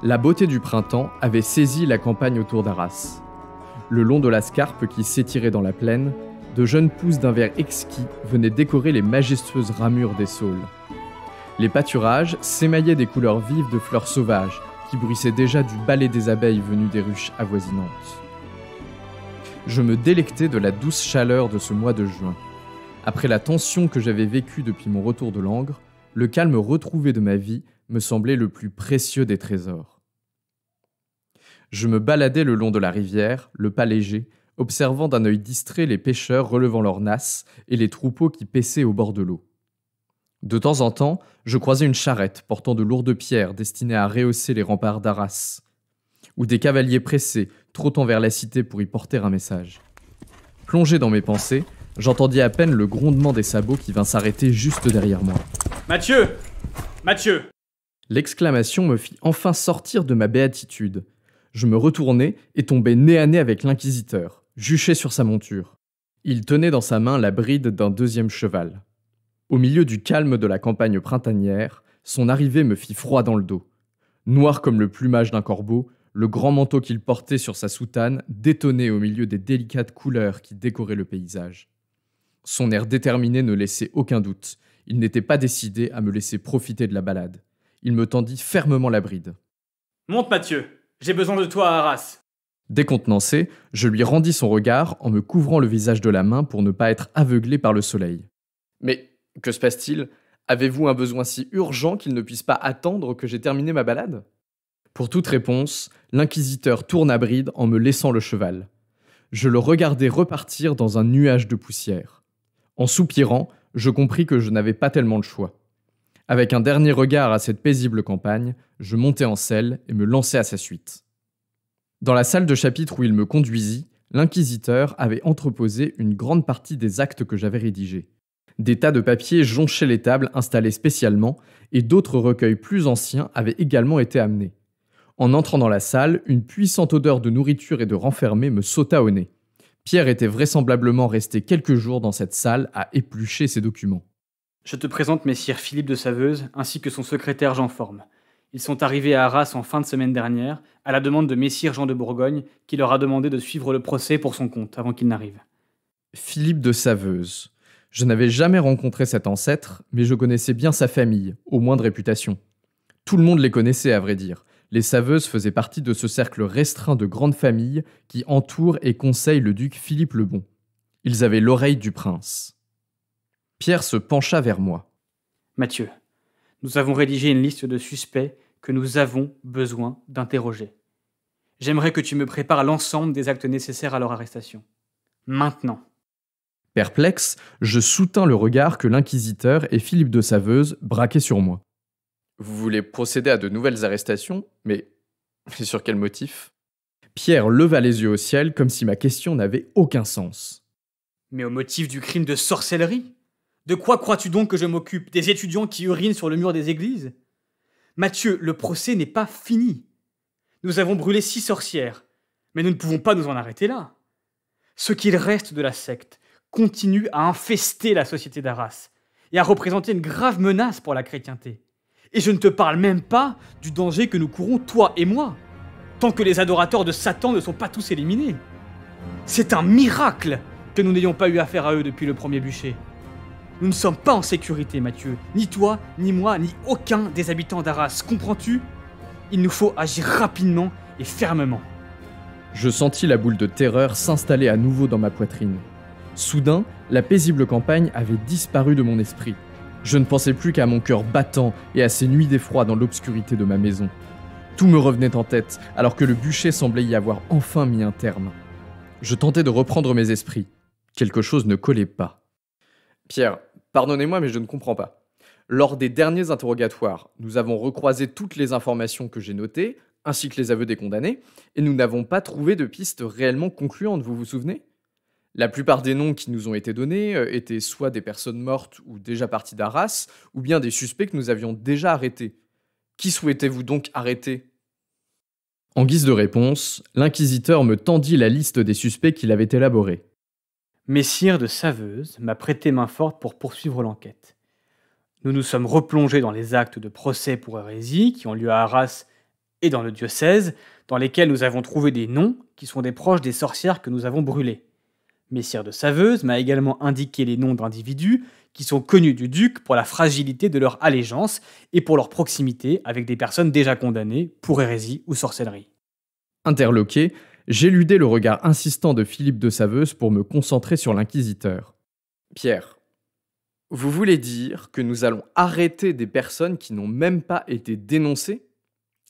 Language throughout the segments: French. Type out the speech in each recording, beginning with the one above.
La beauté du printemps avait saisi la campagne autour d'Arras. Le long de la scarpe qui s'étirait dans la plaine, de jeunes pousses d'un vert exquis venaient décorer les majestueuses ramures des saules. Les pâturages s'émaillaient des couleurs vives de fleurs sauvages qui bruissaient déjà du balai des abeilles venues des ruches avoisinantes. Je me délectais de la douce chaleur de ce mois de juin. Après la tension que j'avais vécue depuis mon retour de Langres, le calme retrouvé de ma vie me semblait le plus précieux des trésors. Je me baladais le long de la rivière, le pas léger, observant d'un œil distrait les pêcheurs relevant leurs nasses et les troupeaux qui paissaient au bord de l'eau. De temps en temps, je croisais une charrette portant de lourdes pierres destinées à rehausser les remparts d'Arras, ou des cavaliers pressés trottant vers la cité pour y porter un message. Plongé dans mes pensées, j'entendis à peine le grondement des sabots qui vint s'arrêter juste derrière moi. « Mathieu ! Mathieu !» L'exclamation me fit enfin sortir de ma béatitude. Je me retournai et tombai nez à nez avec l'inquisiteur, juché sur sa monture. Il tenait dans sa main la bride d'un deuxième cheval. Au milieu du calme de la campagne printanière, son arrivée me fit froid dans le dos. Noir comme le plumage d'un corbeau, le grand manteau qu'il portait sur sa soutane détonnait au milieu des délicates couleurs qui décoraient le paysage. Son air déterminé ne laissait aucun doute. Il n'était pas décidé à me laisser profiter de la balade. Il me tendit fermement la bride. « Monte, Mathieu, j'ai besoin de toi à Arras. » Décontenancé, je lui rendis son regard en me couvrant le visage de la main pour ne pas être aveuglé par le soleil. « Mais que se passe-t-il ? Avez-vous un besoin si urgent qu'il ne puisse pas attendre que j'aie terminé ma balade ?» Pour toute réponse, l'inquisiteur tourna bride en me laissant le cheval. Je le regardai repartir dans un nuage de poussière. En soupirant, je compris que je n'avais pas tellement le choix. Avec un dernier regard à cette paisible campagne, je montai en selle et me lançai à sa suite. Dans la salle de chapitre où il me conduisit, l'inquisiteur avait entreposé une grande partie des actes que j'avais rédigés. Des tas de papiers jonchaient les tables installées spécialement, et d'autres recueils plus anciens avaient également été amenés. En entrant dans la salle, une puissante odeur de nourriture et de renfermé me sauta au nez. Pierre était vraisemblablement resté quelques jours dans cette salle à éplucher ses documents. « Je te présente messire Philippe de Saveuse ainsi que son secrétaire Jean Forme. Ils sont arrivés à Arras en fin de semaine dernière, à la demande de messire Jean de Bourgogne, qui leur a demandé de suivre le procès pour son compte avant qu'il n'arrive. » Philippe de Saveuse. Je n'avais jamais rencontré cet ancêtre, mais je connaissais bien sa famille, au moins de réputation. Tout le monde les connaissait, à vrai dire. Les Saveuses faisaient partie de ce cercle restreint de grandes familles qui entourent et conseillent le duc Philippe le Bon. Ils avaient l'oreille du prince. Pierre se pencha vers moi. « Mathieu, nous avons rédigé une liste de suspects que nous avons besoin d'interroger. J'aimerais que tu me prépares l'ensemble des actes nécessaires à leur arrestation. Maintenant. » Perplexe, je soutins le regard que l'inquisiteur et Philippe de Saveuse braquaient sur moi. « Vous voulez procéder à de nouvelles arrestations ? Mais sur quel motif ?» Pierre leva les yeux au ciel comme si ma question n'avait aucun sens. « Mais au motif du crime de sorcellerie ? De quoi crois-tu donc que je m'occupe ? Des étudiants qui urinent sur le mur des églises ? Mathieu, le procès n'est pas fini. Nous avons brûlé 6 sorcières, mais nous ne pouvons pas nous en arrêter là. Ce qu'il reste de la secte continue à infester la société d'Arras et à représenter une grave menace pour la chrétienté. Et je ne te parle même pas du danger que nous courons, toi et moi, tant que les adorateurs de Satan ne sont pas tous éliminés. C'est un miracle que nous n'ayons pas eu affaire à eux depuis le premier bûcher. Nous ne sommes pas en sécurité, Mathieu. Ni toi, ni moi, ni aucun des habitants d'Arras. Comprends-tu ? Il nous faut agir rapidement et fermement. Je sentis la boule de terreur s'installer à nouveau dans ma poitrine. Soudain, la paisible campagne avait disparu de mon esprit. Je ne pensais plus qu'à mon cœur battant et à ces nuits d'effroi dans l'obscurité de ma maison. Tout me revenait en tête, alors que le bûcher semblait y avoir enfin mis un terme. Je tentais de reprendre mes esprits. Quelque chose ne collait pas. Pierre, pardonnez-moi, mais je ne comprends pas. Lors des derniers interrogatoires, nous avons recroisé toutes les informations que j'ai notées, ainsi que les aveux des condamnés, et nous n'avons pas trouvé de pistes réellement concluantes, vous vous souvenez ? La plupart des noms qui nous ont été donnés étaient soit des personnes mortes ou déjà parties d'Arras, ou bien des suspects que nous avions déjà arrêtés. Qui souhaitez-vous donc arrêter ? En guise de réponse, l'inquisiteur me tendit la liste des suspects qu'il avait élaborée. Messire de Saveuse m'a prêté main forte pour poursuivre l'enquête. Nous nous sommes replongés dans les actes de procès pour hérésie qui ont lieu à Arras et dans le diocèse, dans lesquels nous avons trouvé des noms qui sont des proches des sorcières que nous avons brûlées. Messire de Saveuse m'a également indiqué les noms d'individus qui sont connus du duc pour la fragilité de leur allégeance et pour leur proximité avec des personnes déjà condamnées pour hérésie ou sorcellerie. Interloqué, j'éludai le regard insistant de Philippe de Saveuse pour me concentrer sur l'inquisiteur. Pierre, vous voulez dire que nous allons arrêter des personnes qui n'ont même pas été dénoncées ?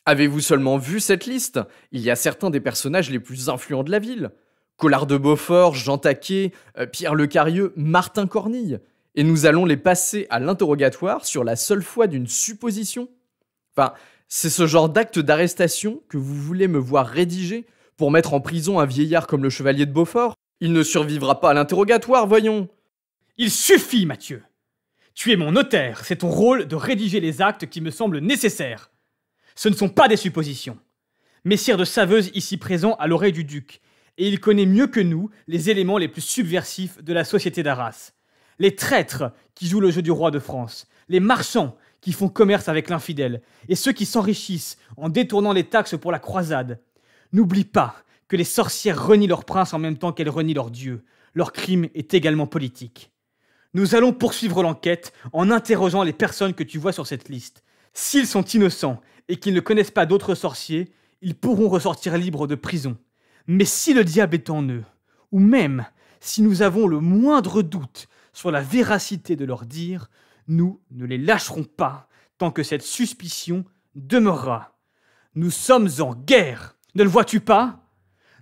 Avez-vous seulement vu cette liste ? Il y a certains des personnages les plus influents de la ville. Collard de Beaufort, Jean Taquet, Pierre Lecarieux, Martin Cornille. Et nous allons les passer à l'interrogatoire sur la seule foi d'une supposition ? Enfin, c'est ce genre d'acte d'arrestation que vous voulez me voir rédiger pour mettre en prison un vieillard comme le chevalier de Beaufort ? Il ne survivra pas à l'interrogatoire, voyons. Il suffit, Mathieu. Tu es mon notaire, c'est ton rôle de rédiger les actes qui me semblent nécessaires. Ce ne sont pas des suppositions. Messire de Saveuse, ici présent, à l'oreille du duc, et il connaît mieux que nous les éléments les plus subversifs de la société d'Arras. Les traîtres qui jouent le jeu du roi de France, les marchands qui font commerce avec l'infidèle, et ceux qui s'enrichissent en détournant les taxes pour la croisade. N'oublie pas que les sorcières renient leur prince en même temps qu'elles renient leur dieu. Leur crime est également politique. Nous allons poursuivre l'enquête en interrogeant les personnes que tu vois sur cette liste. S'ils sont innocents et qu'ils ne connaissent pas d'autres sorciers, ils pourront ressortir libres de prison. Mais si le diable est en eux, ou même si nous avons le moindre doute sur la véracité de leurs dires, nous ne les lâcherons pas tant que cette suspicion demeurera. Nous sommes en guerre, ne le vois-tu pas ?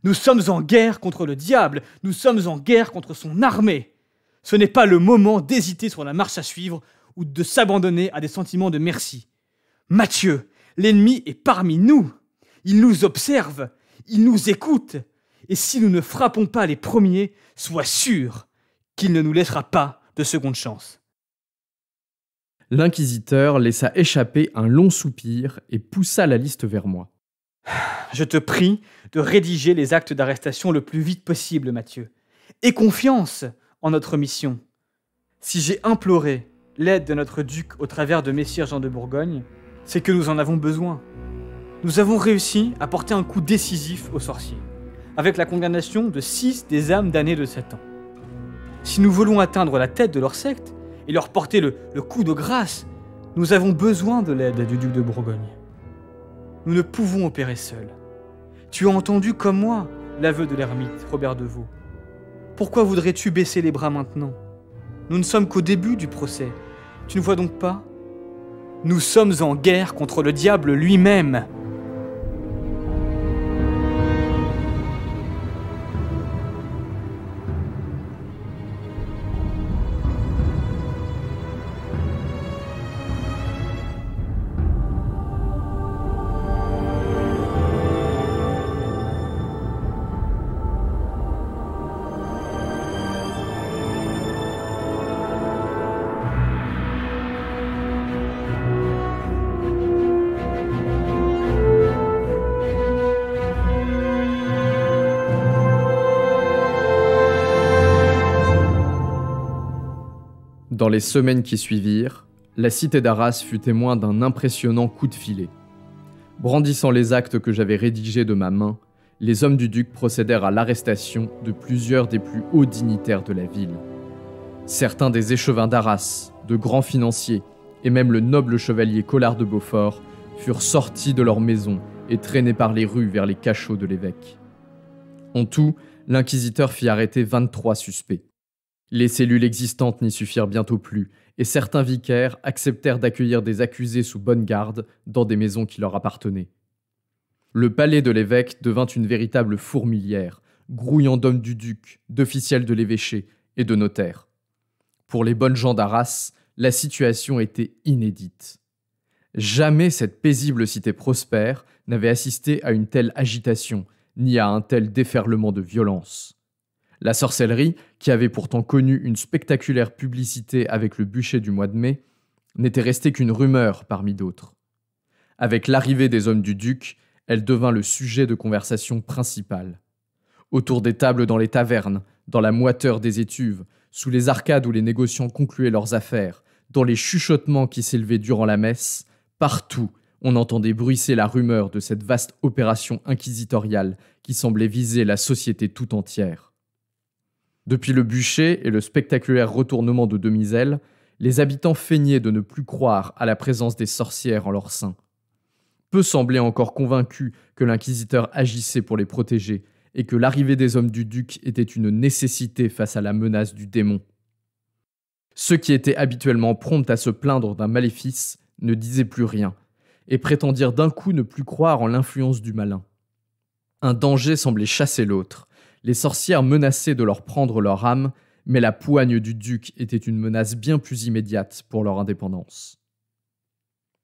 Nous sommes en guerre contre le diable, nous sommes en guerre contre son armée. Ce n'est pas le moment d'hésiter sur la marche à suivre ou de s'abandonner à des sentiments de merci. Mathieu, l'ennemi est parmi nous. Il nous observe, il nous écoute. Et si nous ne frappons pas les premiers, sois sûr qu'il ne nous laissera pas de seconde chance. L'inquisiteur laissa échapper un long soupir et poussa la liste vers moi. Je te prie de rédiger les actes d'arrestation le plus vite possible, Mathieu. Aie confiance en notre mission. Si j'ai imploré l'aide de notre duc au travers de Messire Jean de Bourgogne, c'est que nous en avons besoin. Nous avons réussi à porter un coup décisif aux sorciers, avec la condamnation de 6 des âmes damnées de 7 ans. Si nous voulons atteindre la tête de leur secte et leur porter le coup de grâce, nous avons besoin de l'aide du duc de Bourgogne. Nous ne pouvons opérer seuls. Tu as entendu comme moi l'aveu de l'ermite Robert de Vaux. Pourquoi voudrais-tu baisser les bras maintenant ? Nous ne sommes qu'au début du procès. Tu ne vois donc pas ? Nous sommes en guerre contre le diable lui-même. Dans les semaines qui suivirent, la cité d'Arras fut témoin d'un impressionnant coup de filet. Brandissant les actes que j'avais rédigés de ma main, les hommes du duc procédèrent à l'arrestation de plusieurs des plus hauts dignitaires de la ville. Certains des échevins d'Arras, de grands financiers, et même le noble chevalier Collard de Beaufort furent sortis de leur maison et traînés par les rues vers les cachots de l'évêque. En tout, l'inquisiteur fit arrêter 23 suspects. Les cellules existantes n'y suffirent bientôt plus, et certains vicaires acceptèrent d'accueillir des accusés sous bonne garde dans des maisons qui leur appartenaient. Le palais de l'évêque devint une véritable fourmilière, grouillant d'hommes du duc, d'officiels de l'évêché et de notaires. Pour les bonnes gens d'Arras, la situation était inédite. Jamais cette paisible cité prospère n'avait assisté à une telle agitation, ni à un tel déferlement de violence. La sorcellerie, qui avait pourtant connu une spectaculaire publicité avec le bûcher du mois de mai, n'était restée qu'une rumeur parmi d'autres. Avec l'arrivée des hommes du duc, elle devint le sujet de conversation principal. Autour des tables dans les tavernes, dans la moiteur des étuves, sous les arcades où les négociants concluaient leurs affaires, dans les chuchotements qui s'élevaient durant la messe, partout, On entendait bruisser la rumeur de cette vaste opération inquisitoriale qui semblait viser la société tout entière. Depuis le bûcher et le spectaculaire retournement de Demiselle, les habitants feignaient de ne plus croire à la présence des sorcières en leur sein. Peu semblaient encore convaincus que l'inquisiteur agissait pour les protéger et que l'arrivée des hommes du duc était une nécessité face à la menace du démon. Ceux qui étaient habituellement prompts à se plaindre d'un maléfice ne disaient plus rien et prétendirent d'un coup ne plus croire en l'influence du malin. Un danger semblait chasser l'autre. Les sorcières menaçaient de leur prendre leur âme, mais la poigne du duc était une menace bien plus immédiate pour leur indépendance.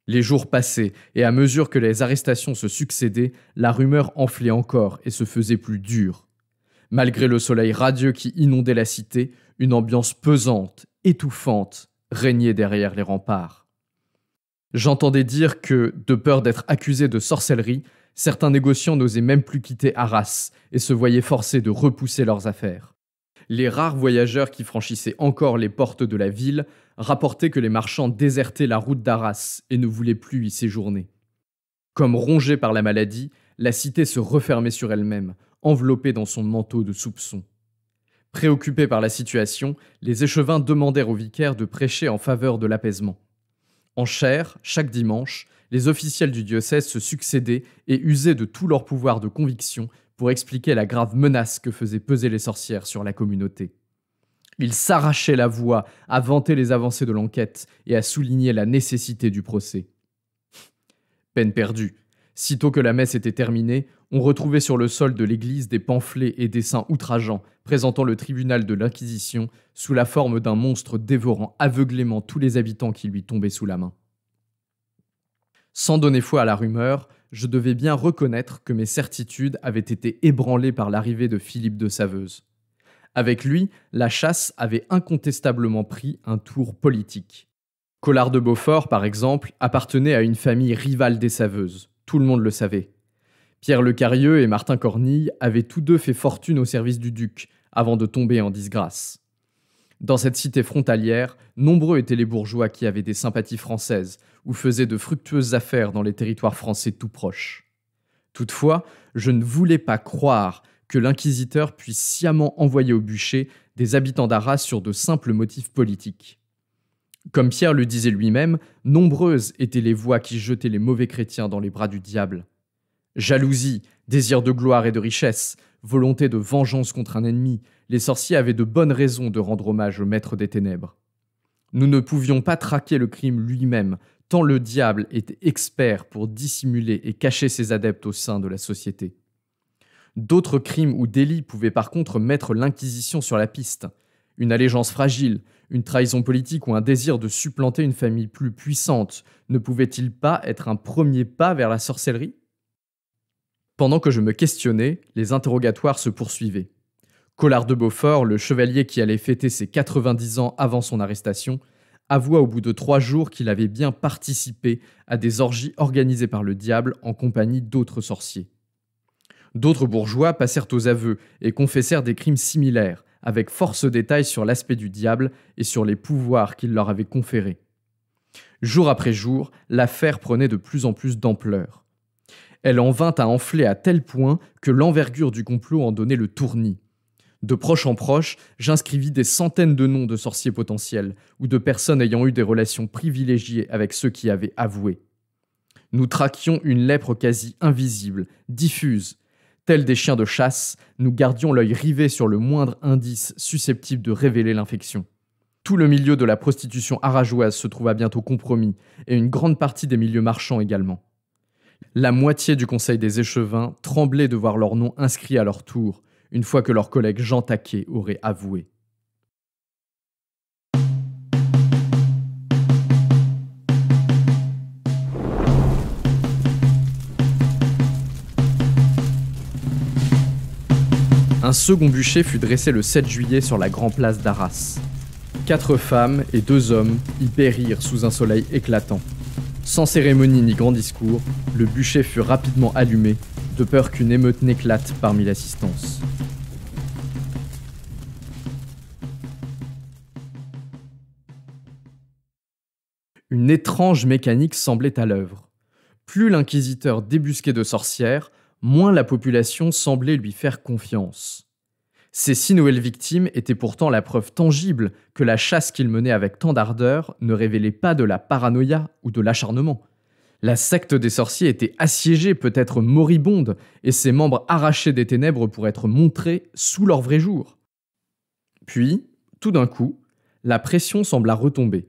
Les jours passaient, et à mesure que les arrestations se succédaient, la rumeur enflait encore et se faisait plus dure. Malgré le soleil radieux qui inondait la cité, une ambiance pesante, étouffante, régnait derrière les remparts. J'entendais dire que, de peur d'être accusés de sorcellerie, certains négociants n'osaient même plus quitter Arras et se voyaient forcés de repousser leurs affaires. Les rares voyageurs qui franchissaient encore les portes de la ville rapportaient que les marchands désertaient la route d'Arras et ne voulaient plus y séjourner. Comme rongée par la maladie, la cité se refermait sur elle-même, enveloppée dans son manteau de soupçons. Préoccupés par la situation, les échevins demandèrent au vicaire de prêcher en faveur de l'apaisement. En chaire, chaque dimanche, les officiels du diocèse se succédaient et usaient de tout leur pouvoir de conviction pour expliquer la grave menace que faisaient peser les sorcières sur la communauté. Ils s'arrachaient la voix à vanter les avancées de l'enquête et à souligner la nécessité du procès. Peine perdue. Sitôt que la messe était terminée, on retrouvait sur le sol de l'église des pamphlets et dessins outrageants présentant le tribunal de l'Inquisition sous la forme d'un monstre dévorant aveuglément tous les habitants qui lui tombaient sous la main. Sans donner foi à la rumeur, je devais bien reconnaître que mes certitudes avaient été ébranlées par l'arrivée de Philippe de Saveuse. Avec lui, la chasse avait incontestablement pris un tour politique. Collard de Beaufort, par exemple, appartenait à une famille rivale des Saveuses. Tout le monde le savait. Pierre Le Carieux et Martin Cornille avaient tous deux fait fortune au service du duc, avant de tomber en disgrâce. Dans cette cité frontalière, nombreux étaient les bourgeois qui avaient des sympathies françaises ou faisaient de fructueuses affaires dans les territoires français tout proches. Toutefois, je ne voulais pas croire que l'inquisiteur puisse sciemment envoyer au bûcher des habitants d'Arras sur de simples motifs politiques. Comme Pierre le disait lui-même, nombreuses étaient les voix qui jetaient les mauvais chrétiens dans les bras du diable. Jalousie, désir de gloire et de richesse, volonté de vengeance contre un ennemi, les sorciers avaient de bonnes raisons de rendre hommage au maître des ténèbres. Nous ne pouvions pas traquer le crime lui-même, tant le diable était expert pour dissimuler et cacher ses adeptes au sein de la société. D'autres crimes ou délits pouvaient par contre mettre l'Inquisition sur la piste. Une allégeance fragile, une trahison politique ou un désir de supplanter une famille plus puissante ne pouvait-il pas être un premier pas vers la sorcellerie ? Pendant que je me questionnais, les interrogatoires se poursuivaient. Collard de Beaufort, le chevalier qui allait fêter ses 90 ans avant son arrestation, avoua au bout de 3 jours qu'il avait bien participé à des orgies organisées par le diable en compagnie d'autres sorciers. D'autres bourgeois passèrent aux aveux et confessèrent des crimes similaires, avec force détails sur l'aspect du diable et sur les pouvoirs qu'il leur avait conférés. Jour après jour, l'affaire prenait de plus en plus d'ampleur. Elle en vint à enfler à tel point que l'envergure du complot en donnait le tournis. De proche en proche, j'inscrivis des centaines de noms de sorciers potentiels ou de personnes ayant eu des relations privilégiées avec ceux qui avaient avoué. Nous traquions une lèpre quasi invisible, diffuse. Tels des chiens de chasse, nous gardions l'œil rivé sur le moindre indice susceptible de révéler l'infection. Tout le milieu de la prostitution arageoise se trouva bientôt compromis, et une grande partie des milieux marchands également. La moitié du conseil des échevins tremblait de voir leur nom inscrit à leur tour, une fois que leur collègue Jean Taquet aurait avoué. Un second bûcher fut dressé le 7 juillet sur la grande place d'Arras. 4 femmes et 2 hommes y périrent sous un soleil éclatant. Sans cérémonie ni grand discours, le bûcher fut rapidement allumé, de peur qu'une émeute n'éclate parmi l'assistance. Une étrange mécanique semblait à l'œuvre. Plus l'inquisiteur débusquait de sorcières, moins la population semblait lui faire confiance. Ces 6 nouvelles victimes étaient pourtant la preuve tangible que la chasse qu'il menait avec tant d'ardeur ne révélait pas de la paranoïa ou de l'acharnement. La secte des sorciers était assiégée, peut-être moribonde, et ses membres arrachés des ténèbres pour être montrés sous leur vrai jour. Puis, tout d'un coup, la pression sembla retomber.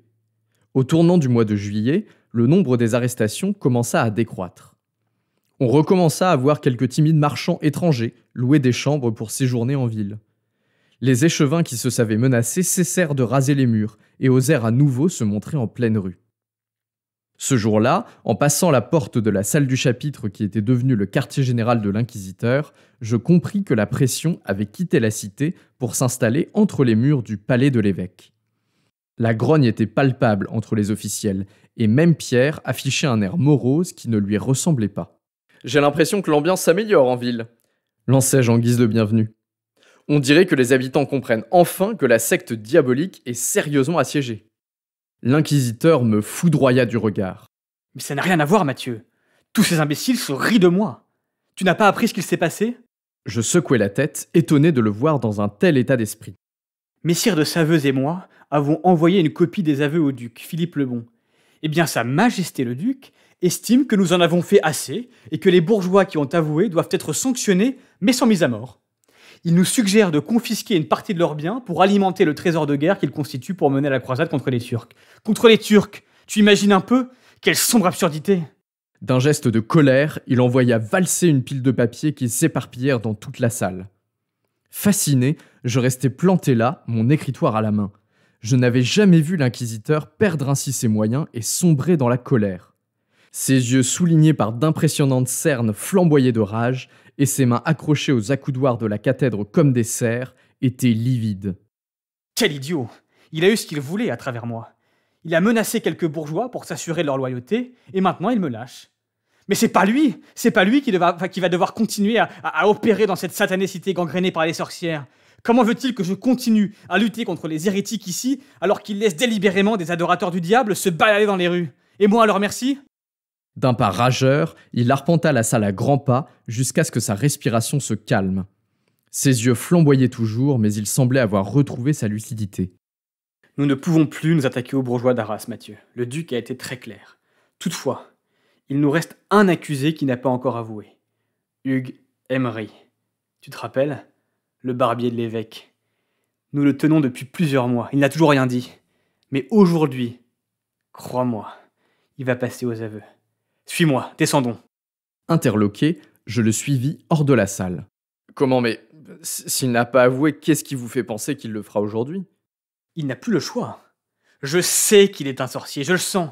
Au tournant du mois de juillet, le nombre des arrestations commença à décroître. On recommença à voir quelques timides marchands étrangers louer des chambres pour séjourner en ville. Les échevins qui se savaient menacés cessèrent de raser les murs et osèrent à nouveau se montrer en pleine rue. Ce jour-là, en passant la porte de la salle du chapitre qui était devenue le quartier général de l'inquisiteur, je compris que la pression avait quitté la cité pour s'installer entre les murs du palais de l'évêque. La grogne était palpable entre les officiels, et même Pierre affichait un air morose qui ne lui ressemblait pas. « J'ai l'impression que l'ambiance s'améliore en ville », lançai-je en guise de bienvenue. « On dirait que les habitants comprennent enfin que la secte diabolique est sérieusement assiégée. » L'inquisiteur me foudroya du regard. « Mais ça n'a rien à voir, Mathieu. Tous ces imbéciles se rient de moi. Tu n'as pas appris ce qu'il s'est passé ?» Je secouai la tête, étonné de le voir dans un tel état d'esprit. « Messire de Saveuse et moi avons envoyé une copie des aveux au duc, Philippe le Bon. Eh bien, Sa Majesté le duc estime que nous en avons fait assez et que les bourgeois qui ont avoué doivent être sanctionnés, mais sans mise à mort. Il nous suggère de confisquer une partie de leurs biens pour alimenter le trésor de guerre qu'ils constituent pour mener la croisade contre les Turcs. Contre les Turcs, tu imagines un peu? Quelle sombre absurdité! D'un geste de colère, il envoya valser une pile de papiers qui s'éparpillèrent dans toute la salle. Fasciné, je restais planté là, mon écritoire à la main. Je n'avais jamais vu l'inquisiteur perdre ainsi ses moyens et sombrer dans la colère. Ses yeux soulignés par d'impressionnantes cernes flamboyaient de rage, et ses mains accrochées aux accoudoirs de la cathèdre comme des cerfs étaient livides. Quel idiot! Il a eu ce qu'il voulait à travers moi. Il a menacé quelques bourgeois pour s'assurer de leur loyauté, et maintenant il me lâche. Mais c'est pas lui qui va devoir continuer à opérer dans cette satanée cité gangrénée par les sorcières. Comment veut-il que je continue à lutter contre les hérétiques ici, alors qu'il laisse délibérément des adorateurs du diable se balader dans les rues? Et moi à leur merci? D'un pas rageur, il arpenta la salle à grands pas jusqu'à ce que sa respiration se calme. Ses yeux flamboyaient toujours, mais il semblait avoir retrouvé sa lucidité. Nous ne pouvons plus nous attaquer aux bourgeois d'Arras, Mathieu. Le duc a été très clair. Toutefois, il nous reste un accusé qui n'a pas encore avoué. Hugues Emery. Tu te rappelles? Le barbier de l'évêque. Nous le tenons depuis plusieurs mois. Il n'a toujours rien dit. Mais aujourd'hui, crois-moi, il va passer aux aveux. Suis-moi, descendons. Interloqué, je le suivis hors de la salle. Comment, mais s'il n'a pas avoué, qu'est-ce qui vous fait penser qu'il le fera aujourd'hui? Il n'a plus le choix. Je sais qu'il est un sorcier, je le sens.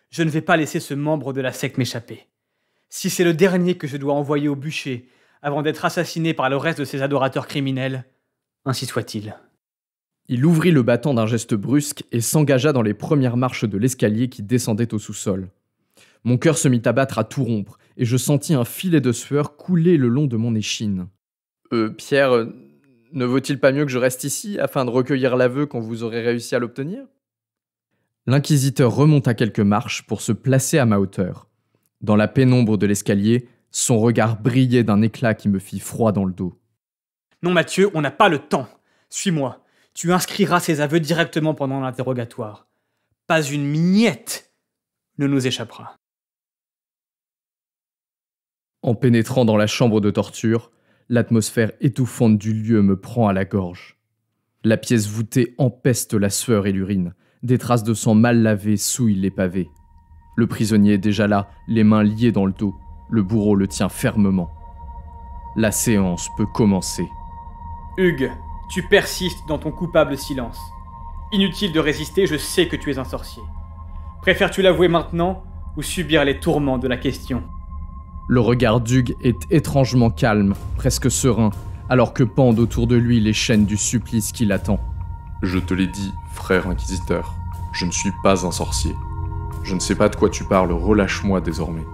Je ne vais pas laisser ce membre de la secte m'échapper. Si c'est le dernier que je dois envoyer au bûcher avant d'être assassiné par le reste de ses adorateurs criminels, ainsi soit-il. Il ouvrit le battant d'un geste brusque et s'engagea dans les premières marches de l'escalier qui descendait au sous-sol. Mon cœur se mit à battre à tout rompre, et je sentis un filet de sueur couler le long de mon échine. Pierre, ne vaut-il pas mieux que je reste ici, afin de recueillir l'aveu quand vous aurez réussi à l'obtenir? L'inquisiteur remonta quelques marches pour se placer à ma hauteur. Dans la pénombre de l'escalier, son regard brillait d'un éclat qui me fit froid dans le dos. Non, Mathieu, on n'a pas le temps. Suis-moi. Tu inscriras ces aveux directement pendant l'interrogatoire. Pas une miette ne nous échappera. En pénétrant dans la chambre de torture, l'atmosphère étouffante du lieu me prend à la gorge. La pièce voûtée empeste la sueur et l'urine. Des traces de sang mal lavé souillent les pavés. Le prisonnier est déjà là, les mains liées dans le dos. Le bourreau le tient fermement. La séance peut commencer. Hugues, tu persistes dans ton coupable silence. Inutile de résister, je sais que tu es un sorcier. Préfères-tu l'avouer maintenant ou subir les tourments de la question? Le regard d'Hugues est étrangement calme, presque serein, alors que pendent autour de lui les chaînes du supplice qui l'attend. Je te l'ai dit, frère inquisiteur, je ne suis pas un sorcier. Je ne sais pas de quoi tu parles, relâche-moi désormais.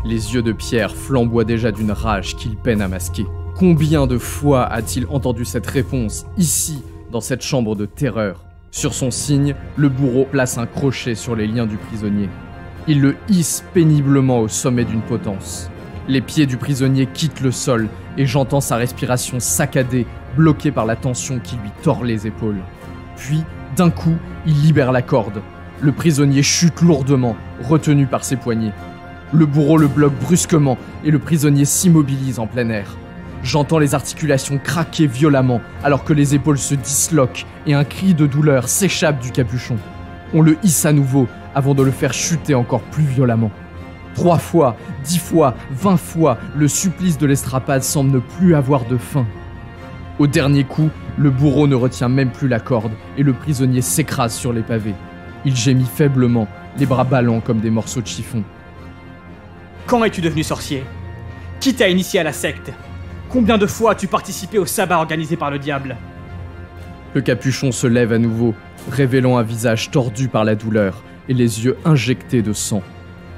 Les yeux de Pierre flamboient déjà d'une rage qu'il peine à masquer. Combien de fois a-t-il entendu cette réponse, ici, dans cette chambre de terreur? Sur son signe, le bourreau place un crochet sur les liens du prisonnier. Il le hisse péniblement au sommet d'une potence. Les pieds du prisonnier quittent le sol et j'entends sa respiration saccadée, bloquée par la tension qui lui tord les épaules. Puis, d'un coup, il libère la corde. Le prisonnier chute lourdement, retenu par ses poignets. Le bourreau le bloque brusquement et le prisonnier s'immobilise en plein air. J'entends les articulations craquer violemment alors que les épaules se disloquent et un cri de douleur s'échappe du capuchon. On le hisse à nouveau avant de le faire chuter encore plus violemment. 3 fois, 10 fois, 20 fois, le supplice de l'estrapade semble ne plus avoir de fin. Au dernier coup, le bourreau ne retient même plus la corde et le prisonnier s'écrase sur les pavés. Il gémit faiblement, les bras ballants comme des morceaux de chiffon. Quand es-tu devenu sorcier? Qui t'a initié à la secte? Combien de fois as-tu participé au sabbat organisé par le diable? Le capuchon se lève à nouveau, révélant un visage tordu par la douleur et les yeux injectés de sang.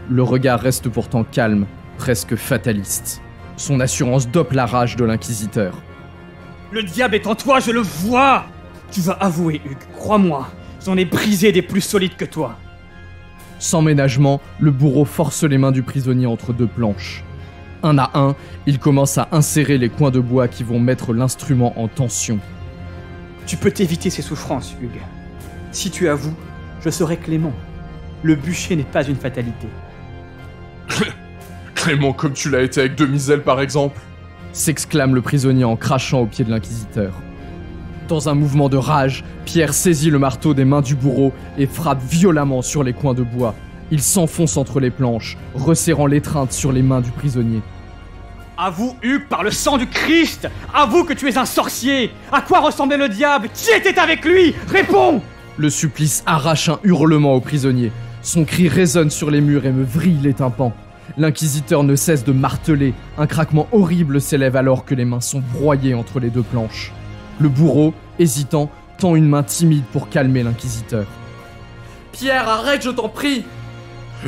Le regard reste pourtant calme, presque fataliste. Son assurance dope la rage de l'inquisiteur. Le diable est en toi, je le vois! Tu vas avouer, Hugues, crois-moi, j'en ai brisé des plus solides que toi. Sans ménagement, le bourreau force les mains du prisonnier entre 2 planches. Un à un, il commence à insérer les coins de bois qui vont mettre l'instrument en tension. Tu peux t'éviter ces souffrances, Hugues. Si tu avoues, je serai clément. Le bûcher n'est pas une fatalité. Clément comme tu l'as été avec Demiselle par exemple. S'exclame le prisonnier en crachant au pied de l'inquisiteur. Dans un mouvement de rage, Pierre saisit le marteau des mains du bourreau et frappe violemment sur les coins de bois. Il s'enfonce entre les planches, resserrant l'étreinte sur les mains du prisonnier. Avoue, Hugues, par le sang du Christ! Avoue que tu es un sorcier! À quoi ressemblait le diable? Qui était avec lui? Réponds! Le supplice arrache un hurlement au prisonnier. Son cri résonne sur les murs et me vrille les tympans. L'inquisiteur ne cesse de marteler. Un craquement horrible s'élève alors que les mains sont broyées entre les 2 planches. Le bourreau, hésitant, tend une main timide pour calmer l'inquisiteur. « Pierre, arrête, je t'en prie !»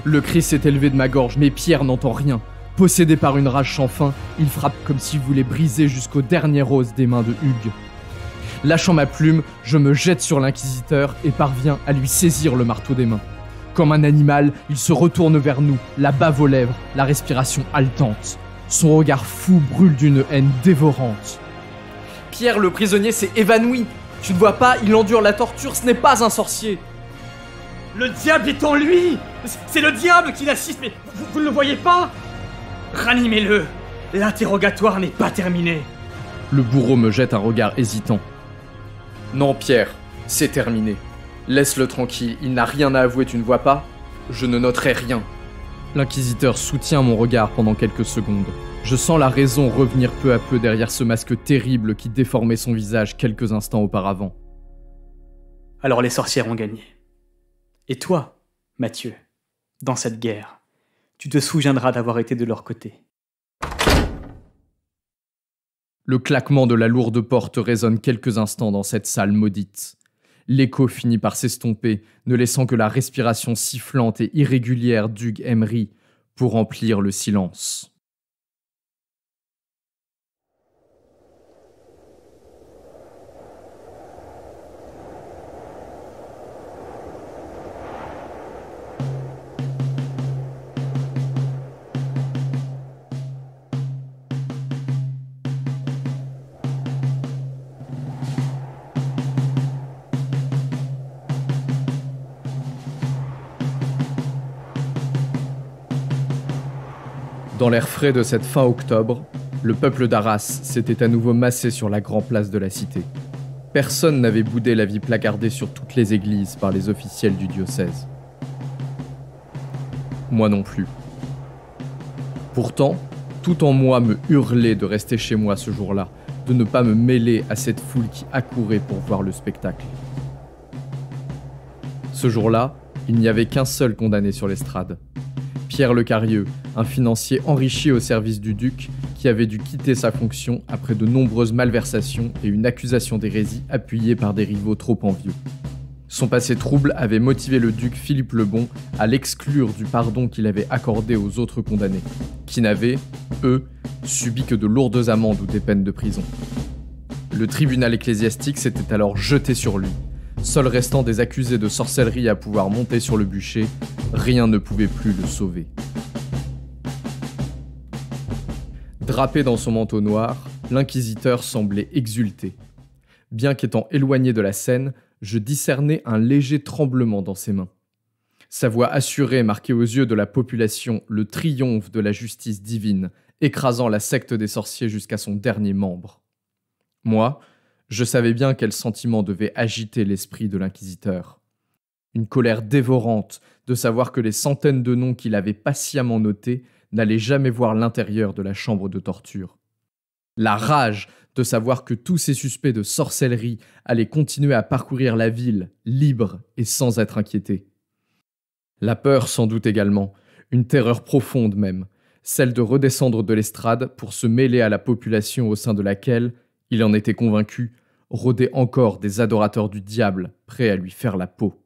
Le cri s'est élevé de ma gorge, mais Pierre n'entend rien. Possédé par une rage sans fin, il frappe comme s'il voulait briser jusqu'au dernier os des mains de Hugues. Lâchant ma plume, je me jette sur l'inquisiteur et parviens à lui saisir le marteau des mains. Comme un animal, il se retourne vers nous, la bave aux lèvres, la respiration haletante. Son regard fou brûle d'une haine dévorante. « Pierre, le prisonnier s'est évanoui. Tu ne vois pas, il endure la torture, ce n'est pas un sorcier. » Le diable est en lui! C'est le diable qui l'assiste, mais vous ne le voyez pas? Ranimez-le! L'interrogatoire n'est pas terminé. Le bourreau me jette un regard hésitant. Non, Pierre, c'est terminé. Laisse-le tranquille, il n'a rien à avouer, tu ne vois pas? Je ne noterai rien. L'inquisiteur soutient mon regard pendant quelques secondes. Je sens la raison revenir peu à peu derrière ce masque terrible qui déformait son visage quelques instants auparavant. Alors les sorcières ont gagné. Et toi, Mathieu, dans cette guerre, tu te souviendras d'avoir été de leur côté. Le claquement de la lourde porte résonne quelques instants dans cette salle maudite. L'écho finit par s'estomper, ne laissant que la respiration sifflante et irrégulière d'Hugues Emery pour remplir le silence. Dans l'air frais de cette fin octobre, le peuple d'Arras s'était à nouveau massé sur la grande place de la cité. Personne n'avait boudé l'avis placardé sur toutes les églises par les officiels du diocèse. Moi non plus. Pourtant, tout en moi me hurlait de rester chez moi ce jour-là, de ne pas me mêler à cette foule qui accourait pour voir le spectacle. Ce jour-là, il n'y avait qu'un seul condamné sur l'estrade. Pierre Lecarieux, un financier enrichi au service du duc qui avait dû quitter sa fonction après de nombreuses malversations et une accusation d'hérésie appuyée par des rivaux trop envieux. Son passé trouble avait motivé le duc Philippe le Bon à l'exclure du pardon qu'il avait accordé aux autres condamnés, qui n'avaient, eux, subi que de lourdes amendes ou des peines de prison. Le tribunal ecclésiastique s'était alors jeté sur lui. Seul restant des accusés de sorcellerie à pouvoir monter sur le bûcher, rien ne pouvait plus le sauver. Drapé dans son manteau noir, l'inquisiteur semblait exulter. Bien qu'étant éloigné de la scène, je discernais un léger tremblement dans ses mains. Sa voix assurée marquait aux yeux de la population le triomphe de la justice divine, écrasant la secte des sorciers jusqu'à son dernier membre. Moi, je savais bien quel sentiment devait agiter l'esprit de l'inquisiteur. Une colère dévorante de savoir que les centaines de noms qu'il avait patiemment notés n'allaient jamais voir l'intérieur de la chambre de torture. La rage de savoir que tous ces suspects de sorcellerie allaient continuer à parcourir la ville, libres et sans être inquiétés. La peur sans doute également, une terreur profonde même, celle de redescendre de l'estrade pour se mêler à la population au sein de laquelle, il en était convaincu, rôdaient encore des adorateurs du diable prêts à lui faire la peau.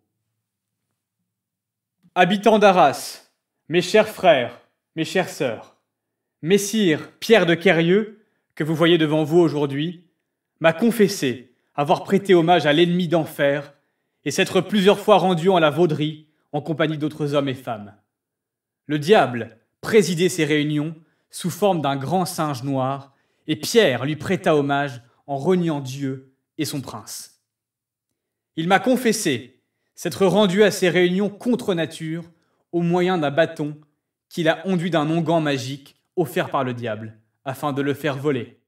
Habitants d'Arras, mes chers frères, mes chères sœurs, Messire Pierre de Quérieux, que vous voyez devant vous aujourd'hui, m'a confessé avoir prêté hommage à l'ennemi d'enfer et s'être plusieurs fois rendu en la Vauderie en compagnie d'autres hommes et femmes. Le diable présidait ces réunions sous forme d'un grand singe noir et Pierre lui prêta hommage en reniant Dieu et son prince. Il m'a confessé s'être rendu à ces réunions contre nature au moyen d'un bâton qu'il a enduit d'un onguent magique offert par le diable, afin de le faire voler.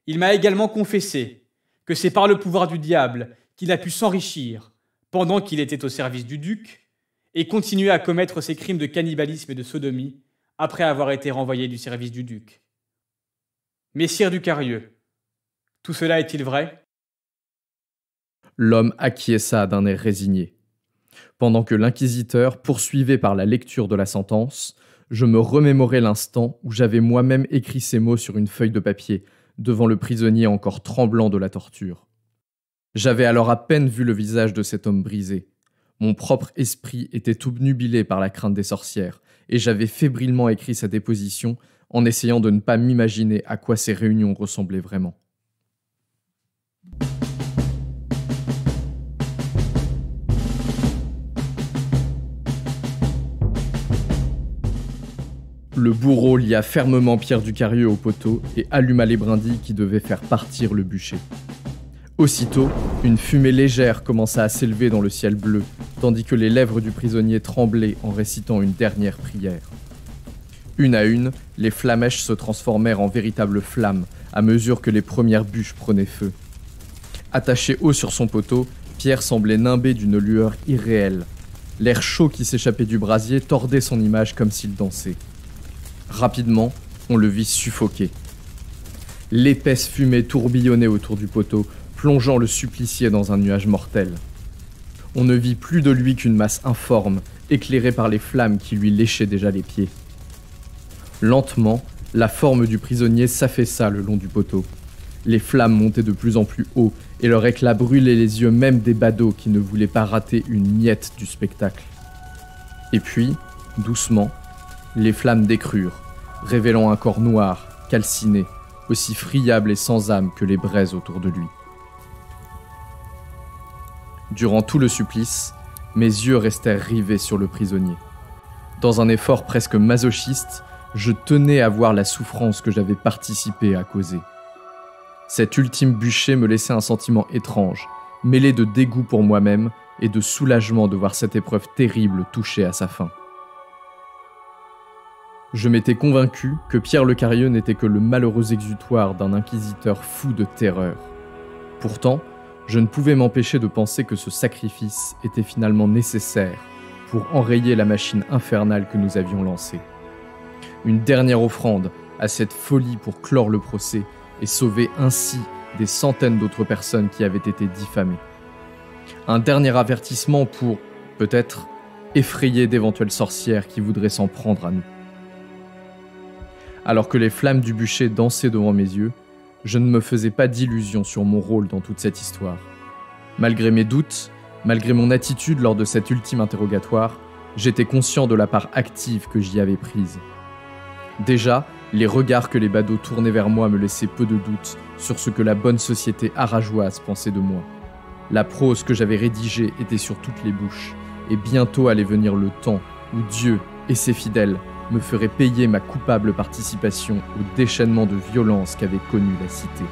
Il m'a également confessé que c'est par le pouvoir du diable qu'il a pu s'enrichir pendant qu'il était au service du duc et continuer à commettre ses crimes de cannibalisme et de sodomie après avoir été renvoyé du service du duc. Messire du Quérieux, tout cela est-il vrai ? L'homme acquiesça d'un air résigné. Pendant que l'inquisiteur poursuivait par la lecture de la sentence, je me remémorais l'instant où j'avais moi-même écrit ces mots sur une feuille de papier, devant le prisonnier encore tremblant de la torture. J'avais alors à peine vu le visage de cet homme brisé. Mon propre esprit était obnubilé par la crainte des sorcières, et j'avais fébrilement écrit sa déposition en essayant de ne pas m'imaginer à quoi ces réunions ressemblaient vraiment. Le bourreau lia fermement Pierre du Quérieux au poteau et alluma les brindilles qui devaient faire partir le bûcher. Aussitôt, une fumée légère commença à s'élever dans le ciel bleu, tandis que les lèvres du prisonnier tremblaient en récitant une dernière prière. Une à une, les flamèches se transformèrent en véritables flammes à mesure que les premières bûches prenaient feu. Attaché haut sur son poteau, Pierre semblait nimbé d'une lueur irréelle. L'air chaud qui s'échappait du brasier tordait son image comme s'il dansait. Rapidement, on le vit suffoquer. L'épaisse fumée tourbillonnait autour du poteau, plongeant le supplicié dans un nuage mortel. On ne vit plus de lui qu'une masse informe, éclairée par les flammes qui lui léchaient déjà les pieds. Lentement, la forme du prisonnier s'affaissa le long du poteau. Les flammes montaient de plus en plus haut, et leur éclat brûlait les yeux même des badauds qui ne voulaient pas rater une miette du spectacle. Et puis, doucement, les flammes décrurent, révélant un corps noir, calciné, aussi friable et sans âme que les braises autour de lui. Durant tout le supplice, mes yeux restèrent rivés sur le prisonnier. Dans un effort presque masochiste, je tenais à voir la souffrance que j'avais participé à causer. Cet ultime bûcher me laissait un sentiment étrange, mêlé de dégoût pour moi-même et de soulagement de voir cette épreuve terrible toucher à sa fin. Je m'étais convaincu que Pierre le Quérieux n'était que le malheureux exutoire d'un inquisiteur fou de terreur. Pourtant, je ne pouvais m'empêcher de penser que ce sacrifice était finalement nécessaire pour enrayer la machine infernale que nous avions lancée. Une dernière offrande à cette folie pour clore le procès et sauver ainsi des centaines d'autres personnes qui avaient été diffamées. Un dernier avertissement pour, peut-être, effrayer d'éventuelles sorcières qui voudraient s'en prendre à nous. Alors que les flammes du bûcher dansaient devant mes yeux, je ne me faisais pas d'illusions sur mon rôle dans toute cette histoire. Malgré mes doutes, malgré mon attitude lors de cet ultime interrogatoire, j'étais conscient de la part active que j'y avais prise. Déjà, les regards que les badauds tournaient vers moi me laissaient peu de doute sur ce que la bonne société arageoise pensait de moi. La prose que j'avais rédigée était sur toutes les bouches, et bientôt allait venir le temps où Dieu et ses fidèles me feraient payer ma coupable participation au déchaînement de violence qu'avait connu la cité.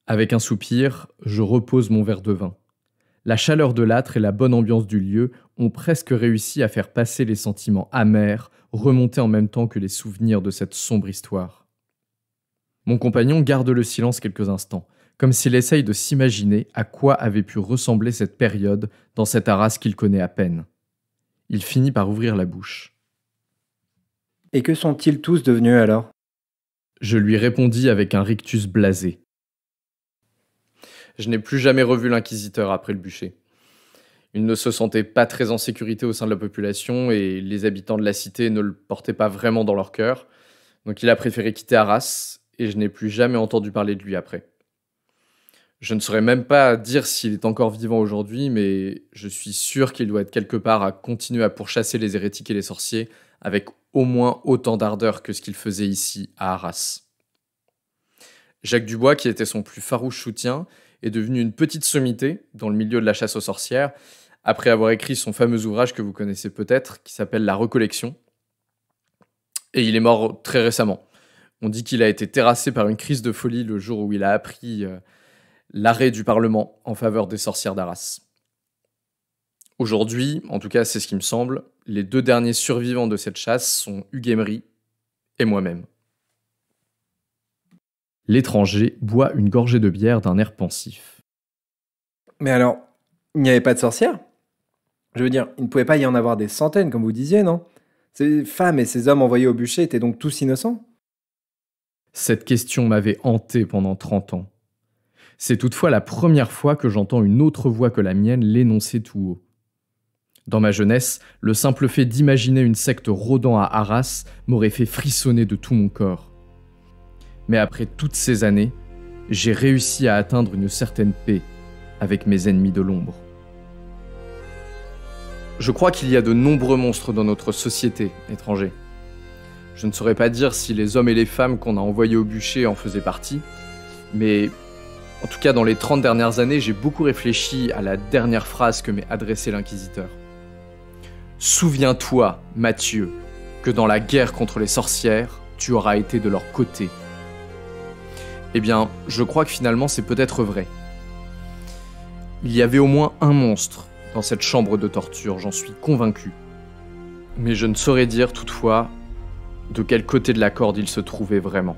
Avec un soupir, je repose mon verre de vin. La chaleur de l'âtre et la bonne ambiance du lieu ont presque réussi à faire passer les sentiments amers, remonter en même temps que les souvenirs de cette sombre histoire. Mon compagnon garde le silence quelques instants, comme s'il essaye de s'imaginer à quoi avait pu ressembler cette période dans cette Arras qu'il connaît à peine. Il finit par ouvrir la bouche. « Et que sont-ils tous devenus alors ?» Je lui répondis avec un rictus blasé. Je n'ai plus jamais revu l'inquisiteur après le bûcher. Il ne se sentait pas très en sécurité au sein de la population et les habitants de la cité ne le portaient pas vraiment dans leur cœur. Donc il a préféré quitter Arras et je n'ai plus jamais entendu parler de lui après. Je ne saurais même pas dire s'il est encore vivant aujourd'hui, mais je suis sûr qu'il doit être quelque part à continuer à pourchasser les hérétiques et les sorciers avec au moins autant d'ardeur que ce qu'il faisait ici à Arras. Jacques Dubois, qui était son plus farouche soutien, est devenu une petite sommité dans le milieu de la chasse aux sorcières, après avoir écrit son fameux ouvrage que vous connaissez peut-être, qui s'appelle La Recollection. Et il est mort très récemment. On dit qu'il a été terrassé par une crise de folie le jour où il a appris l'arrêt du Parlement en faveur des sorcières d'Arras. Aujourd'hui, en tout cas c'est ce qui me semble, les 2 derniers survivants de cette chasse sont Hugues Emery et moi-même. L'étranger boit une gorgée de bière d'un air pensif. Mais alors, il n'y avait pas de sorcières ? Je veux dire, il ne pouvait pas y en avoir des centaines, comme vous disiez, non ? Ces femmes et ces hommes envoyés au bûcher étaient donc tous innocents ? Cette question m'avait hanté pendant 30 ans. C'est toutefois la première fois que j'entends une autre voix que la mienne l'énoncer tout haut. Dans ma jeunesse, le simple fait d'imaginer une secte rôdant à Arras m'aurait fait frissonner de tout mon corps. Mais après toutes ces années, j'ai réussi à atteindre une certaine paix avec mes ennemis de l'ombre. Je crois qu'il y a de nombreux monstres dans notre société, étranger. Je ne saurais pas dire si les hommes et les femmes qu'on a envoyés au bûcher en faisaient partie, mais en tout cas dans les 30 dernières années, j'ai beaucoup réfléchi à la dernière phrase que m'est adressée l'inquisiteur. Souviens-toi, Mathieu, que dans la guerre contre les sorcières, tu auras été de leur côté. Eh bien, je crois que finalement c'est peut-être vrai. Il y avait au moins un monstre dans cette chambre de torture, j'en suis convaincu. Mais je ne saurais dire toutefois de quel côté de la corde il se trouvait vraiment.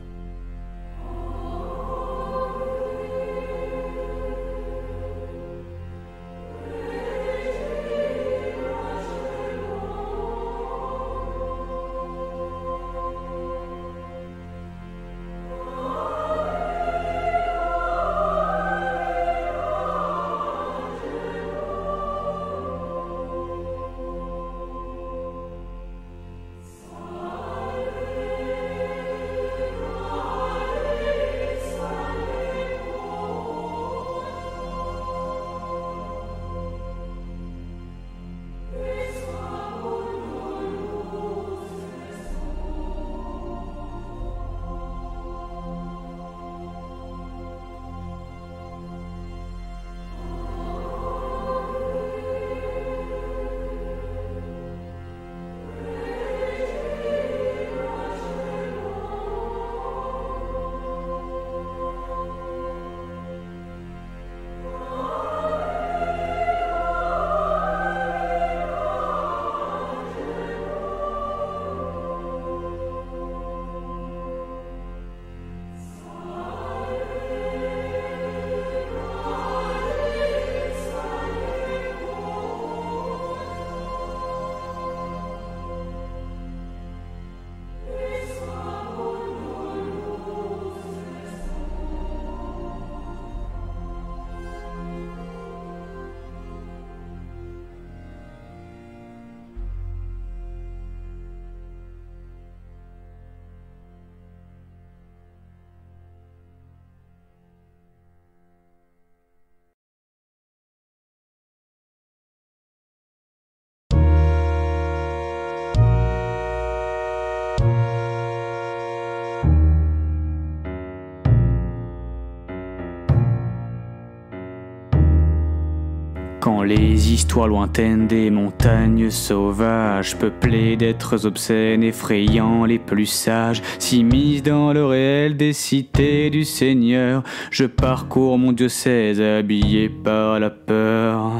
Quand les histoires lointaines des montagnes sauvages, peuplées d'êtres obscènes, effrayants les plus sages, s'immiscent dans le réel des cités du Seigneur, je parcours mon diocèse habillé par la peur.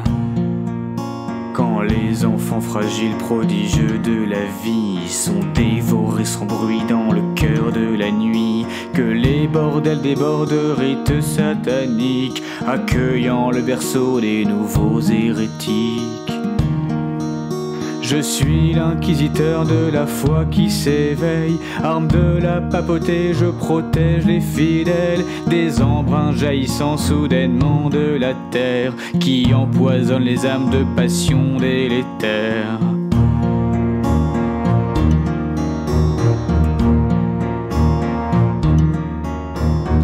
Quand les enfants fragiles, prodigieux de la vie, sont dévorés sans bruit dans le cœur de la nuit, que les bordels débordent de rites sataniques, accueillant le berceau des nouveaux hérétiques. Je suis l'inquisiteur de la foi qui s'éveille, arme de la papauté, je protège les fidèles des embruns jaillissant soudainement de la terre, qui empoisonnent les âmes de passion délétère.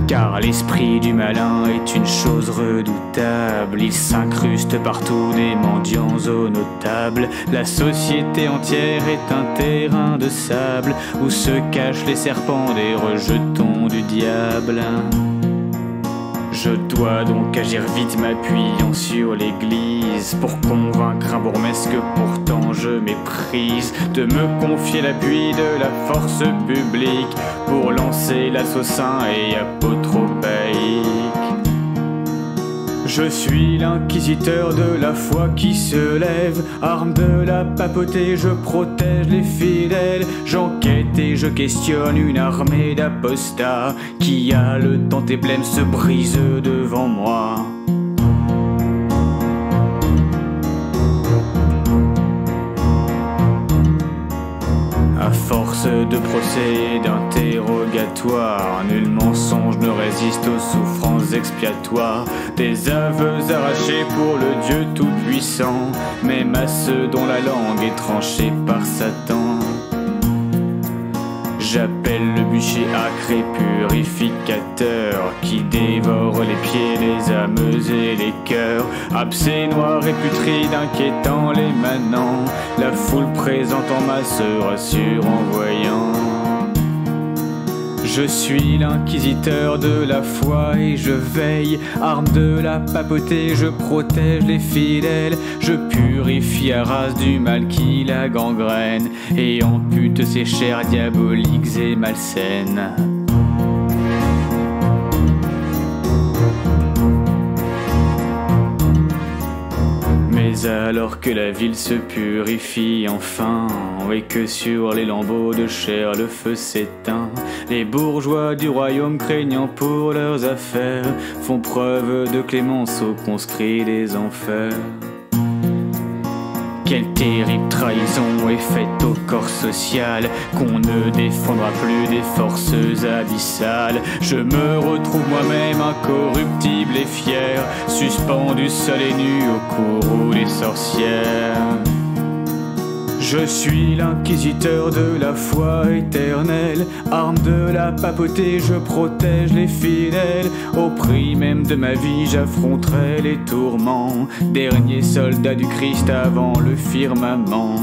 Car l'esprit du malin est une chose redoutable, il s'incruste partout des mendiants aux notables. La société entière est un terrain de sable où se cachent les serpents des rejetons du diable. Je dois donc agir vite, m'appuyant sur l'église, pour convaincre un bourgmestre que pourtant je méprise, de me confier l'appui de la force publique pour lancer l'assaut saint et apotropaïque. Je suis l'inquisiteur de la foi qui se lève, arme de la papauté, je protège les fidèles, j'enquête et je questionne une armée d'apostats qui a le temps et blême se brise devant moi. À force de procès et d'interrogatoires, nul mensonge ne résiste aux souffrances expiatoires des aveux arrachés pour le Dieu tout-puissant, même à ceux dont la langue est tranchée par Satan. J'appelle le bûcher acre et purificateur qui dévore les pieds, les âmes et les cœurs. Abcès noir et putride inquiétant les manants, la foule présente en masse se rassure en voyant. Je suis l'inquisiteur de la foi et je veille, arme de la papauté, je protège les fidèles, je purifie Arras du mal qui la gangrène et ampute ses chairs diaboliques et malsaines. Mais alors que la ville se purifie enfin et que sur les lambeaux de chair le feu s'éteint, les bourgeois du royaume craignant pour leurs affaires font preuve de clémence aux conscrits des enfers. Quelle terrible trahison est faite au corps social, qu'on ne défendra plus des forces abyssales. Je me retrouve moi-même incorruptible et fier, suspendu seul et nu au courroux des sorcières. Je suis l'inquisiteur de la foi éternelle, arme de la papauté, je protège les fidèles. Au prix même de ma vie, j'affronterai les tourments, dernier soldat du Christ avant le firmament.